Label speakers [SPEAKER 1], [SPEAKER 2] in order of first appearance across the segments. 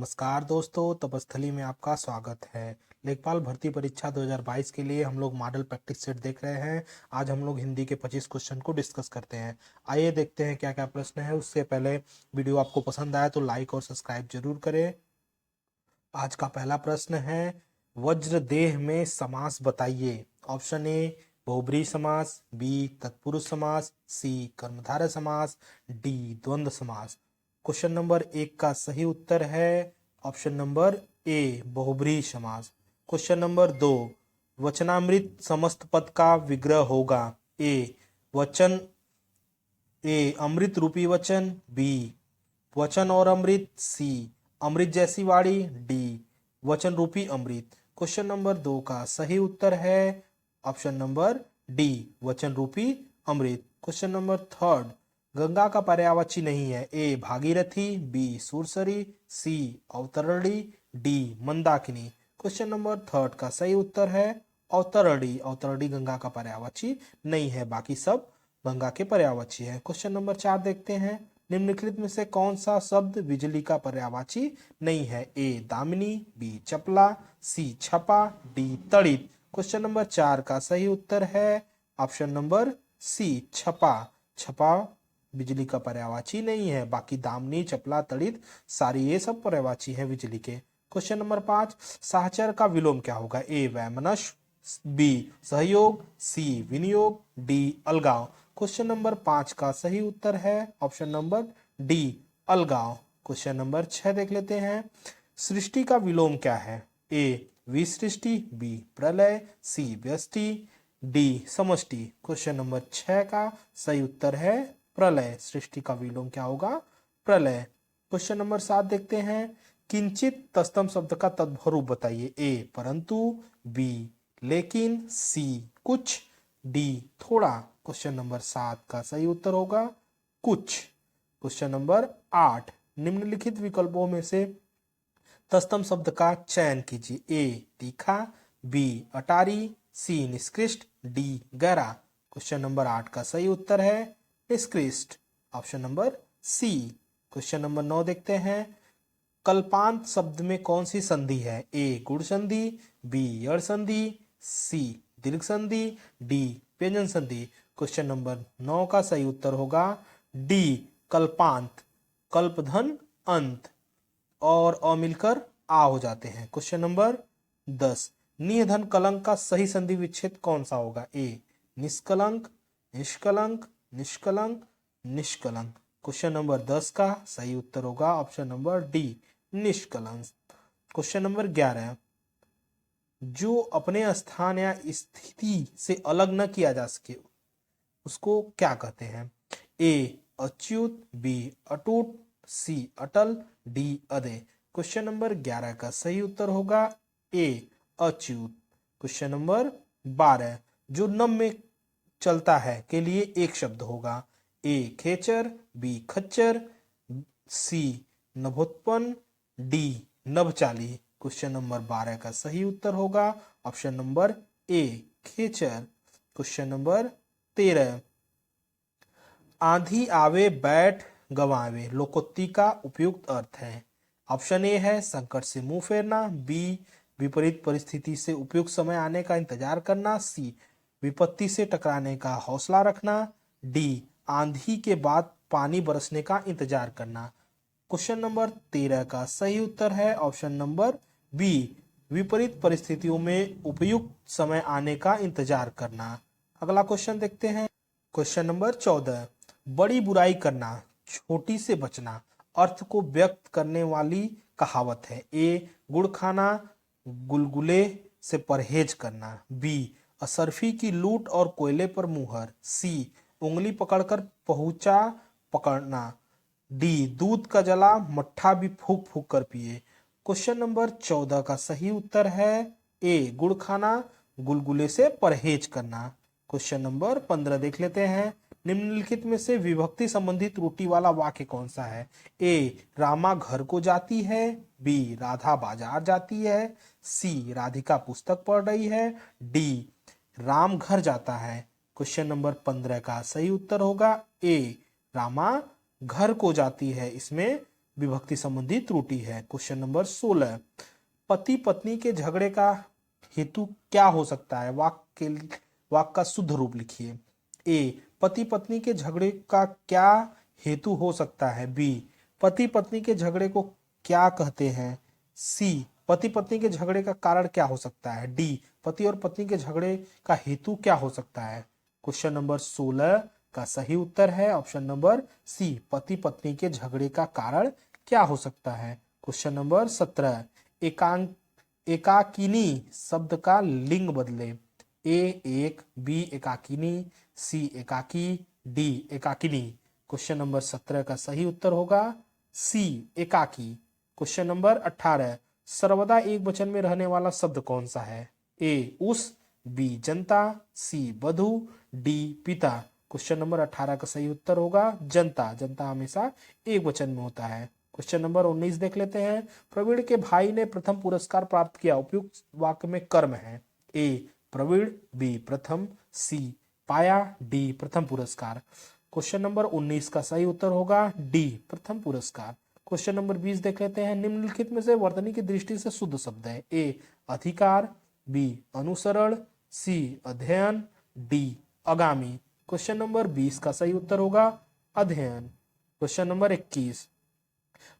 [SPEAKER 1] नमस्कार दोस्तों, तपस्थली में आपका स्वागत है। लेखपाल भर्ती परीक्षा 2022 के लिए हम लोग मॉडल प्रैक्टिस सेट देख रहे हैं। आज हम लोग हिंदी के 25 क्वेश्चन को डिस्कस करते हैं। आइए देखते हैं क्या क्या प्रश्न है। उससे पहले वीडियो आपको पसंद आए तो लाइक और सब्सक्राइब जरूर करें। आज का पहला प्रश्न है, वज्र देह में समास बताइए। ऑप्शन ए बहुब्रीहि समास, बी तत्पुरुष समास, सी कर्मधारय समास, डी द्वंद्व समास। क्वेश्चन नंबर 1 का सही उत्तर है ऑप्शन नंबर ए बहुब्रीहि समास। क्वेश्चन नंबर 2, वचनामृत समस्त पद का विग्रह होगा। वचन ए अमृत रूपी वचन, बी वचन और अमृत, सी अमृत जैसी वाणी, डी वचन रूपी अमृत। क्वेश्चन नंबर 2 का सही उत्तर है ऑप्शन नंबर डी वचन रूपी अमृत। क्वेश्चन नंबर 3, गंगा का पर्यायवाची नहीं है। ए भागीरथी, बी सुरसरी, सी अवतरणी, डी मंदाकिनी। क्वेश्चन नंबर 3 का सही उत्तर है अवतरणी। अवतरणी गंगा का पर्यायवाची नहीं है, बाकी सब गंगा के पर्यायवाची है। क्वेश्चन नंबर 4 देखते हैं, निम्नलिखित में से कौन सा शब्द बिजली का पर्यायवाची नहीं है। ए दामिनी, बी चपला, सी छपा, डी तड़ित। क्वेश्चन नंबर 4 का सही उत्तर है ऑप्शन नंबर सी छपा। छपा बिजली का पर्यायवाची नहीं है, बाकी दामिनी, चपला, तड़ित सारी ये सब पर्यायवाची है बिजली के। क्वेश्चन नंबर 5, साहचर्य का विलोम क्या होगा। ए वैमनस्य, बी सहयोग, सी विनियोग, डी अलगाव। क्वेश्चन नंबर 5 का सही उत्तर है ऑप्शन नंबर डी अलगाव। क्वेश्चन नंबर 6 देख लेते हैं, सृष्टि का विलोम क्या है। ए विसृष्टि, बी प्रलय, सी व्यष्टि, डी समष्टि। क्वेश्चन नंबर 6 का सही उत्तर है प्रलय। सृष्टि का विलोम क्या होगा, प्रलय। क्वेश्चन नंबर 7 देखते हैं, किंचित तत्सम शब्द का तद्भव रूप बताइए। ए परंतु, बी लेकिन, सी कुछ, डी थोड़ा। क्वेश्चन नंबर 7 का सही उत्तर होगा कुछ। क्वेश्चन नंबर 8, निम्नलिखित विकल्पों में से तत्सम शब्द का चयन कीजिए। ए तीखा, बी अटारी, सी निष्कृष्ट, डी गहरा। क्वेश्चन नंबर 8 का सही उत्तर है निष्कृष्ट, option number C. Question number 9 देखते हैं, कल्पांत शब्द में कौन सी संधि है। ए गुण संधि, बी यड़ संधि, सी दीर्घ संधि, डी व्यंजन संधि। क्वेश्चन नंबर 9 का सही उत्तर होगा डी कल्पांत। कल्पधन अंत और अ मिलकर आ हो जाते हैं। क्वेश्चन नंबर 10, निधन कलंक का सही संधि विच्छेद कौन सा होगा। ए निष्कलंक, निष्कलंक, निष्कलंक, निष्कलंक। क्वेश्चन नंबर 10 का सही उत्तर होगा ऑप्शन नंबर डी निष्कलंक। क्वेश्चन नंबर 11, जो अपने स्थान या स्थिति से अलग न किया जा सके उसको क्या कहते हैं। ए अच्युत, बी अटूट, सी अटल, डी अदय। क्वेश्चन नंबर 11 का सही उत्तर होगा ए अच्युत। क्वेश्चन नंबर 12, जो नम में चलता है के लिए एक शब्द होगा। ए खेचर, बी खच्चर, सी नभोत्पन्न, डी नभचाली। क्वेश्चन नंबर 12 का सही उत्तर होगा ऑप्शन नंबर ए खेचर। क्वेश्चन नंबर 13, आंधी आवे बैठ गवावे लोकोक्ति का उपयुक्त अर्थ है। ऑप्शन ए है संकट से मुंह फेरना, बी विपरीत परिस्थिति से उपयुक्त समय आने का इंतजार करना, सी विपत्ति से टकराने का हौसला रखना, डी आंधी के बाद पानी बरसने का इंतजार करना। क्वेश्चन नंबर 13 का सही उत्तर है ऑप्शन नंबर बी विपरीत परिस्थितियों में उपयुक्त समय आने का इंतजार करना। अगला क्वेश्चन देखते हैं, क्वेश्चन नंबर 14, बड़ी बुराई करना छोटी से बचना अर्थ को व्यक्त करने वाली कहावत है। ए गुड़ खाना गुलगुले से परहेज करना, बी असरफी की लूट और कोयले पर मुहर, सी उंगली पकड़कर पहुंचा पकड़ना, डी दूध का जला मट्ठा भी फूक फूक कर पिए। क्वेश्चन नंबर 14 का सही उत्तर है ए गुड़ खाना गुलगुले से परहेज करना। क्वेश्चन नंबर 15 देख लेते हैं, निम्नलिखित में से विभक्ति संबंधी त्रुटि वाला वाक्य कौन सा है। ए रामा घर को जाती है, बी राधा बाजार जाती है, सी राधिका पुस्तक पढ़ रही है, डी राम घर जाता है। क्वेश्चन नंबर 15 का सही उत्तर होगा ए रामा घर को जाती है। इसमें विभक्ति संबंधी त्रुटि है। क्वेश्चन नंबर 16, पति पत्नी के झगड़े का हेतु क्या हो सकता है? वाक्य का शुद्ध रूप लिखिए। ए, पति पत्नी के झगड़े का क्या हेतु हो सकता है? बी, पति पत्नी के झगड़े को क्या कहते हैं? सी, पति पत्नी के झगड़े का कारण क्या हो सकता है? डी, पति और पत्नी के झगड़े का हेतु क्या हो सकता है? क्वेश्चन नंबर 16 का सही उत्तर है ऑप्शन नंबर सी, पति पत्नी के झगड़े का कारण क्या हो सकता है। क्वेश्चन नंबर 17, एकाकिनी शब्द का लिंग बदले। ए एक, बी एकाकिनी, सी एकाकी, डी एकाकिनी। क्वेश्चन नंबर 17 का सही उत्तर होगा सी, एकाकी। क्वेश्चन नंबर 18, सर्वदा एक वचन में रहने वाला शब्द कौन सा है? ए उस, बी जनता, सी बधु, डी पिता। क्वेश्चन नंबर 18 का सही उत्तर होगा जनता। जनता हमेशा एक वचन में होता है। क्वेश्चन नंबर 19 देख लेते हैं। प्रवीण के भाई ने प्रथम पुरस्कार प्राप्त किया, उपयुक्त वाक्य में कर्म है। ए प्रवीण, बी प्रथम, सी पाया, डी प्रथम पुरस्कार। क्वेश्चन नंबर 19 का सही उत्तर होगा डी प्रथम पुरस्कार। क्वेश्चन नंबर 20 देख लेते हैं। निम्नलिखित में से वर्तनी की दृष्टि से शुद्ध शब्द है। ए अधिकार, बी अनुसरण, सी अध्ययन, डी आगामी। क्वेश्चन नंबर 20 का सही उत्तर होगा अध्ययन। क्वेश्चन नंबर 21,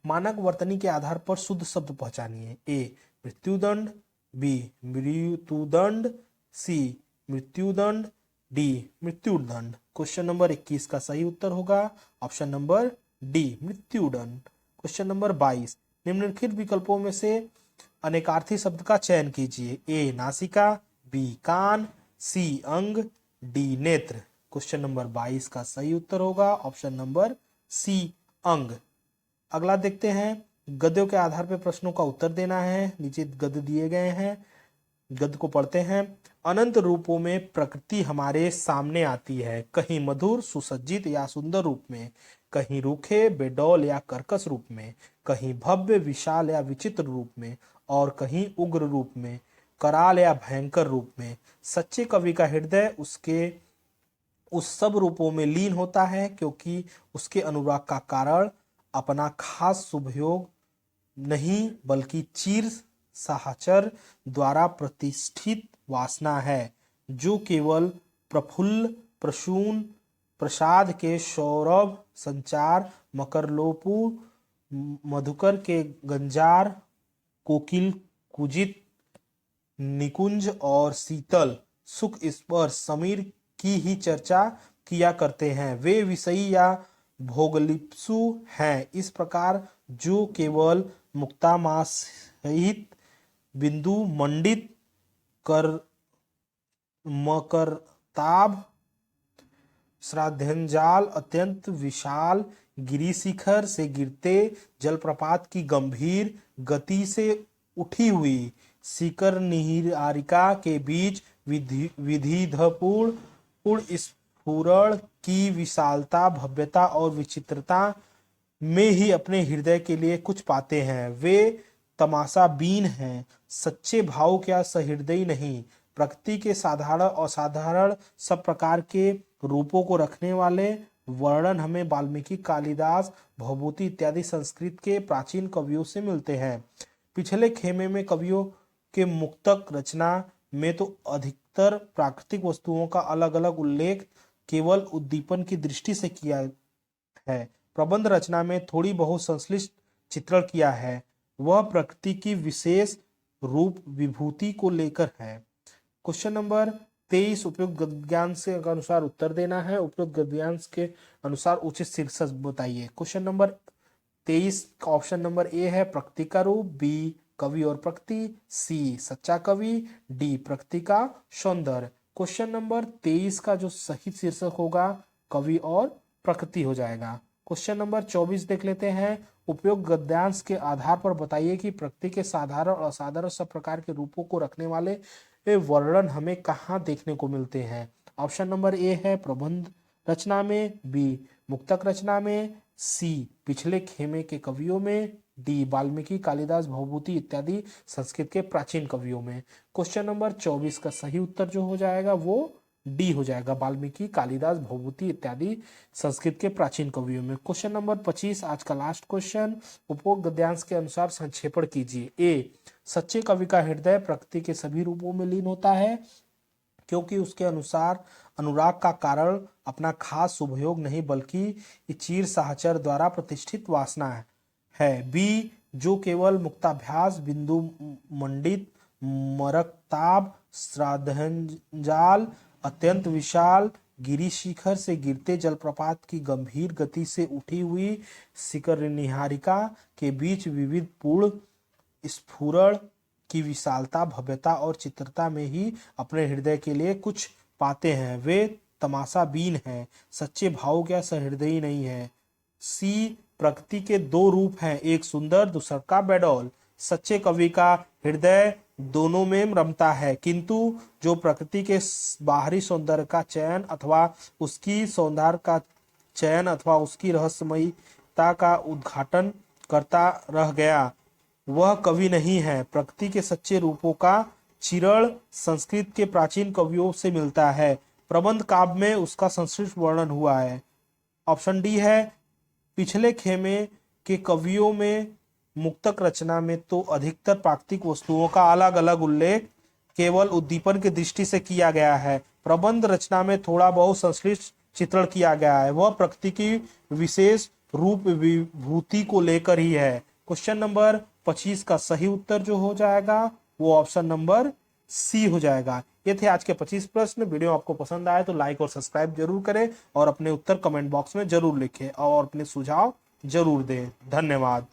[SPEAKER 1] मानक वर्तनी के आधार पर शुद्ध शब्द पहचानिए। ए मृत्युदंड, बी मृत्युदंड, सी मृत्युदंड, डी मृत्युदंड। क्वेश्चन नंबर 21 का सही उत्तर होगा ऑप्शन नंबर डी मृत्युदंड। क्वेश्चन नंबर 22, निम्नलिखित विकल्पों में से अनेकार्थी शब्द का चयन कीजिए। ए नासिका, बी कान, सी अंग, डी नेत्र। क्वेश्चन नंबर 22 का सही उत्तर होगा ऑप्शन नंबर सी अंग। अगला देखते हैं। गद्यों के आधार पर प्रश्नों का उत्तर देना है। नीचे गद्य दिए गए हैं, गद्य को पढ़ते हैं। अनंत रूपों में प्रकृति हमारे सामने आती है, कहीं मधुर सुसज्जित या सुंदर रूप में, कहीं रूखे बेडौल या कर्कश रूप में, कहीं भव्य विशाल या विचित्र रूप में, और कहीं उग्र रूप में, कराल या भयंकर रूप में। सच्चे कवि का हृदय उसके उस सब रूपों में लीन होता है, क्योंकि उसके अनुराग का कारण अपना खास शुभयोग नहीं बल्कि चीर साहचर द्वारा प्रतिष्ठित वासना है, जो केवल प्रफुल्ल प्रसून प्रसाद के सौरभ संचार, मकरलोपु मधुकर के गंजार, कोकिल कुजित निकुंज और शीतल सुख स्पर्श समीर की ही चर्चा किया करते हैं। वे विषयी या भोगलिप्सु हैं, इस प्रकार जो केवल मुक्तामास सहित बिंदु मंडित कर मकरताभ श्राद्धंजाल अत्यंत विशाल गिरिशिखर से गिरते जलप्रपात की गंभीर गति से उठी हुई शिखर निहारिका के बीच विधिपूर्ण स्फुरण की विशालता, भव्यता और विचित्रता में ही अपने हृदय के लिए कुछ पाते हैं। वे तमाशा बीन हैं, सच्चे भाव क्या सहृदयी नहीं। प्रकृति के साधारण असाधारण सब प्रकार के रूपों को रखने वाले वर्णन हमें वाल्मीकि, कालिदास, भवभूति इत्यादि संस्कृत के प्राचीन कवियों से मिलते हैं। पिछले खेमे में कवियों के मुक्तक रचना में तो अधिकतर प्राकृतिक वस्तुओं का अलग अलग उल्लेख केवल उद्दीपन की दृष्टि से किया है। प्रबंध रचना में थोड़ी बहुत संश्लिष्ट चित्रण किया है, वह प्रकृति की विशेष रूप विभूति को लेकर है। क्वेश्चन नंबर 23, उपयुक्त गद्यांश के अनुसार उत्तर देना है। उपयुक्त गद्यांश के अनुसार उचित शीर्षक बताइए। क्वेश्चन नंबर 23 का ऑप्शन नंबर ए है प्रकृति का रूप, बी कवि और प्रकृति, सी सच्चा कवि, डी प्रकृति का सौंदर्य। क्वेश्चन नंबर 23 का जो सही शीर्षक होगा कवि और प्रकृति हो जाएगा। क्वेश्चन नंबर 24 देख लेते हैं। उपयुक्त गद्यांश के आधार पर बताइए कि प्रकृति के साधारण और असाधारण सब प्रकार के रूपों को रखने वाले वर्णन हमें कहाँ देखने को मिलते हैं। ऑप्शन नंबर ए है प्रबंध रचना में, बी मुक्तक रचना में, सी पिछले खेमे के कवियों में, डी वाल्मीकि, कालिदास, भवभूति इत्यादि संस्कृत के प्राचीन कवियों में। क्वेश्चन नंबर 24 का सही उत्तर जो हो जाएगा वो डी हो जाएगा, वाल्मीकि, कालिदास, भवभूति इत्यादि संस्कृत के प्राचीन कवियों में। क्वेश्चन नंबर 25 आज का लास्ट क्वेश्चन, उपरोक्त गद्यांश के अनुसार संक्षेपण कीजिए। ए, सच्चे कवि का हृदय प्रकृति के सभी रूपों में लीन होता है क्योंकि उसके अनुसार अनुराग का कारण अपना खास शुभयोग नहीं बल्कि चीर साहचर द्वारा प्रतिष्ठित वासना है। बी, जो केवल मुक्ताभ्यास, बिंदु मंडित, मरकताब, श्राद्धंजाल, अत्यंत विशाल गिरी शिखर से गिरते जलप्रपात की गंभीर गति से उठी हुई शिखर निहारिका के बीच विविध पूर्ण स्फुरण की विशालता, भव्यता और चित्रता में ही अपने हृदय के लिए कुछ पाते हैं, वे तमाशा बीन हैं, सच्चे भाव क्या सहृदयी नहीं है। सी, प्रकृति के दो रूप हैं, एक सुंदर, दूसरा का बेडौल। सच्चे कवि का हृदय दोनों में रमता है, किंतु जो प्रकृति के बाहरी सौंदर्य का चयन अथवा उसकी सौंदर्य का चयन अथवा उसकी रहस्यमयता का उद्घाटन करता रह गया, वह कवि नहीं है। प्रकृति के सच्चे रूपों का चिरण संस्कृत के प्राचीन कवियों से मिलता है, प्रबंध काव्य में उसका संश्लिष्ट वर्णन हुआ है। ऑप्शन डी है, पिछले खेमे के कवियों में मुक्तक रचना में तो अधिकतर प्राकृतिक वस्तुओं का अलग अलग उल्लेख केवल उद्दीपन की दृष्टि से किया गया है, प्रबंध रचना में थोड़ा बहुत संश्लिष्ट चित्रण किया गया है, वह प्रकृति की विशेष रूप विभूति को लेकर ही है। क्वेश्चन नंबर 25 का सही उत्तर जो हो जाएगा वो ऑप्शन नंबर सी हो जाएगा। ये थे आज के 25 प्रश्न। वीडियो आपको पसंद आए तो लाइक और सब्सक्राइब जरूर करें और अपने उत्तर कमेंट बॉक्स में जरूर लिखें और अपने सुझाव जरूर दें। धन्यवाद।